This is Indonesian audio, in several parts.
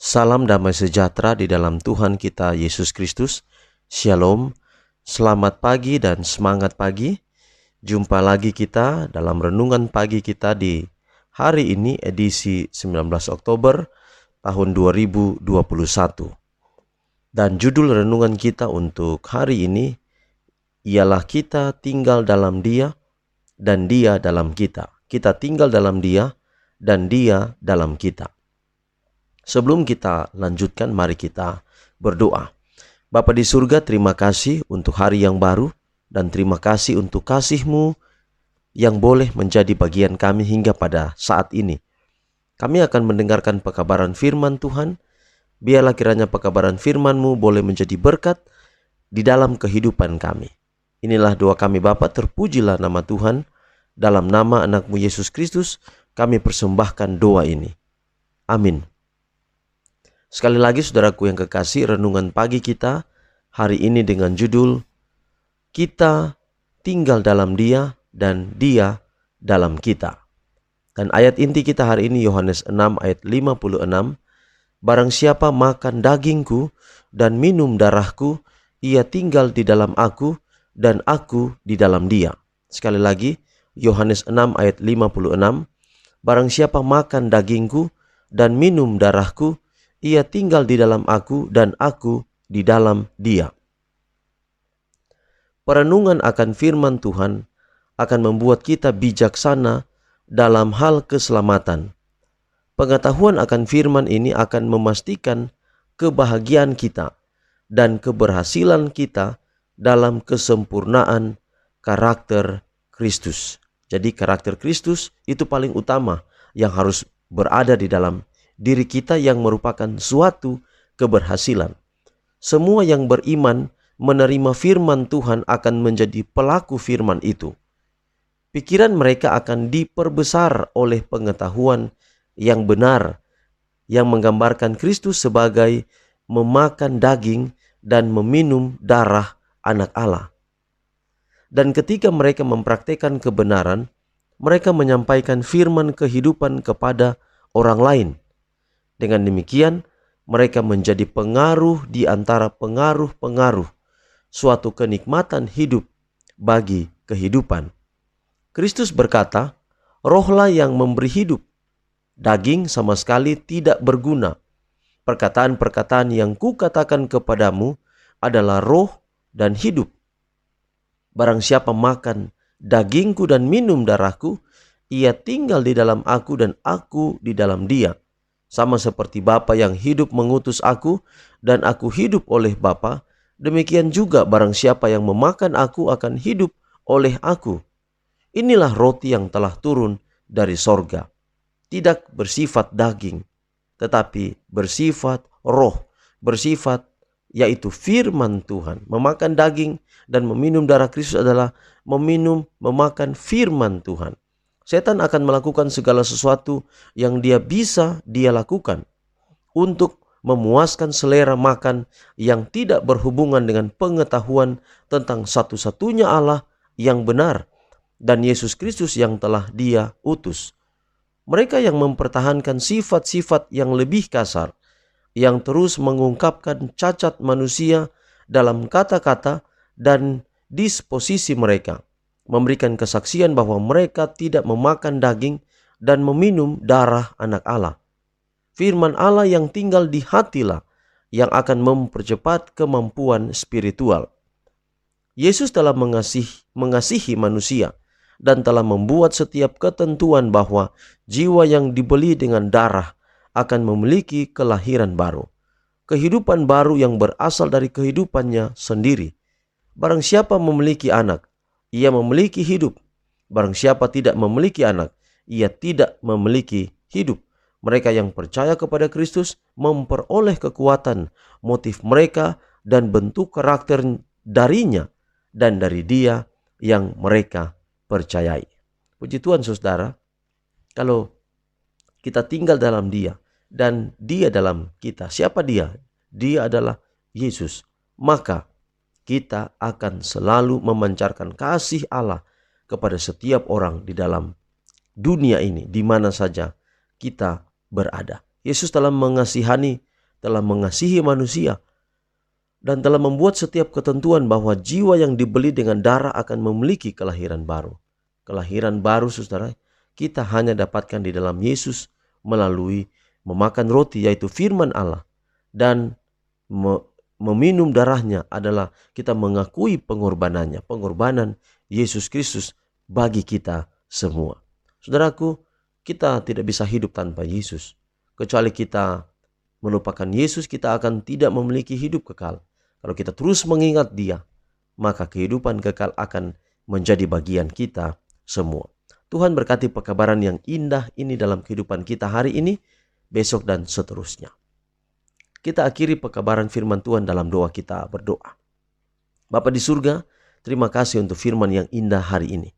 Salam damai sejahtera di dalam Tuhan kita Yesus Kristus. Shalom, selamat pagi dan semangat pagi. Jumpa lagi kita dalam renungan pagi kita di hari ini, edisi 19 Oktober tahun 2021. Dan judul renungan kita untuk hari ini ialah kita tinggal dalam Dia dan Dia dalam kita. Kita tinggal dalam Dia dan Dia dalam kita. Sebelum kita lanjutkan, mari kita berdoa. Bapa di surga, terima kasih untuk hari yang baru dan terima kasih untuk kasih-Mu yang boleh menjadi bagian kami hingga pada saat ini. Kami akan mendengarkan pekabaran firman Tuhan. Biarlah kiranya pekabaran firman-Mu boleh menjadi berkat di dalam kehidupan kami. Inilah doa kami Bapa, terpujilah nama Tuhan. Dalam nama anak-Mu Yesus Kristus kami persembahkan doa ini. Amin. Sekali lagi saudaraku yang kekasih, renungan pagi kita hari ini dengan judul Kita tinggal dalam Dia dan Dia dalam kita. Dan ayat inti kita hari ini Yohanes 6 ayat 56. Barang siapa makan dagingku dan minum darahku, ia tinggal di dalam aku dan aku di dalam dia. Sekali lagi Yohanes 6 ayat 56. Barang siapa makan dagingku dan minum darahku, ia tinggal di dalam aku dan aku di dalam dia. Perenungan akan firman Tuhan akan membuat kita bijaksana dalam hal keselamatan. Pengetahuan akan firman ini akan memastikan kebahagiaan kita dan keberhasilan kita dalam kesempurnaan karakter Kristus. Jadi karakter Kristus itu paling utama yang harus berada di dalam diri kita, yang merupakan suatu keberhasilan. Semua yang beriman menerima firman Tuhan akan menjadi pelaku firman itu. Pikiran mereka akan diperbesar oleh pengetahuan yang benar yang menggambarkan Kristus sebagai memakan daging dan meminum darah anak Allah. Dan ketika mereka mempraktikkan kebenaran, mereka menyampaikan firman kehidupan kepada orang lain. Dengan demikian, mereka menjadi pengaruh di antara pengaruh-pengaruh suatu kenikmatan hidup bagi kehidupan. Kristus berkata, "Rohlah yang memberi hidup. Daging sama sekali tidak berguna. Perkataan-perkataan yang kukatakan kepadamu adalah roh dan hidup. Barang siapa makan dagingku dan minum darahku, ia tinggal di dalam aku dan aku di dalam dia. Sama seperti Bapa yang hidup mengutus aku dan aku hidup oleh Bapa, demikian juga barang siapa yang memakan aku akan hidup oleh aku. Inilah roti yang telah turun dari sorga. Tidak bersifat daging, tetapi bersifat roh, bersifat yaitu firman Tuhan. Memakan daging dan meminum darah Kristus adalah memakan firman Tuhan. Setan akan melakukan segala sesuatu yang dia lakukan untuk memuaskan selera makan yang tidak berhubungan dengan pengetahuan tentang satu-satunya Allah yang benar dan Yesus Kristus yang telah Dia utus. Mereka yang mempertahankan sifat-sifat yang lebih kasar, yang terus mengungkapkan cacat manusia dalam kata-kata dan disposisi mereka, memberikan kesaksian bahwa mereka tidak memakan daging dan meminum darah anak Allah. Firman Allah yang tinggal di hatilah yang akan mempercepat kemampuan spiritual. Yesus telah mengasihi manusia dan telah membuat setiap ketentuan bahwa jiwa yang dibeli dengan darah akan memiliki kelahiran baru. Kehidupan baru yang berasal dari kehidupannya sendiri. Barang siapa memiliki anak, ia memiliki hidup. Barang siapa tidak memiliki anak, ia tidak memiliki hidup. Mereka yang percaya kepada Kristus memperoleh kekuatan, motif mereka dan bentuk karakter darinya dan dari Dia yang mereka percayai. Puji Tuhan saudara, kalau kita tinggal dalam Dia dan Dia dalam kita. Siapa Dia? Dia adalah Yesus. Maka kita akan selalu memancarkan kasih Allah kepada setiap orang di dalam dunia ini, di mana saja kita berada. Yesus telah mengasihani telah mengasihi manusia, dan telah membuat setiap ketentuan bahwa jiwa yang dibeli dengan darah akan memiliki kelahiran baru. Kelahiran baru, saudara, kita hanya dapatkan di dalam Yesus melalui memakan roti, yaitu firman Allah, dan meminum darahnya adalah kita mengakui pengorbanannya, pengorbanan Yesus Kristus bagi kita semua. Saudaraku, kita tidak bisa hidup tanpa Yesus. Kecuali kita melupakan Yesus, kita akan tidak memiliki hidup kekal. Kalau kita terus mengingat Dia, maka kehidupan kekal akan menjadi bagian kita semua. Tuhan berkati pekabaran yang indah ini dalam kehidupan kita hari ini, besok, dan seterusnya. Kita akhiri pekabaran firman Tuhan dalam doa kita berdoa. Bapa di surga, terima kasih untuk firman yang indah hari ini.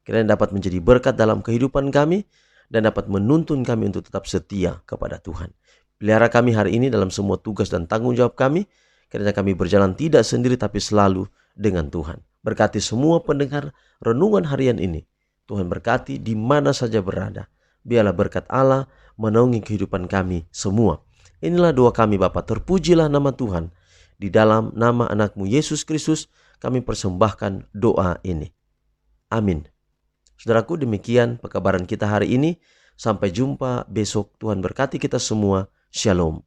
Kiranya dapat menjadi berkat dalam kehidupan kami dan dapat menuntun kami untuk tetap setia kepada Tuhan. Pelihara kami hari ini dalam semua tugas dan tanggung jawab kami. Kiranya kami berjalan tidak sendiri tapi selalu dengan Tuhan. Berkati semua pendengar renungan harian ini. Tuhan berkati di mana saja berada. Biarlah berkat Allah menaungi kehidupan kami semua. Inilah doa kami Bapa, terpujilah nama Tuhan. Di dalam nama anak-Mu Yesus Kristus kami persembahkan doa ini. Amin. Saudaraku, demikian pekabaran kita hari ini. Sampai jumpa besok. Tuhan berkati kita semua. Shalom.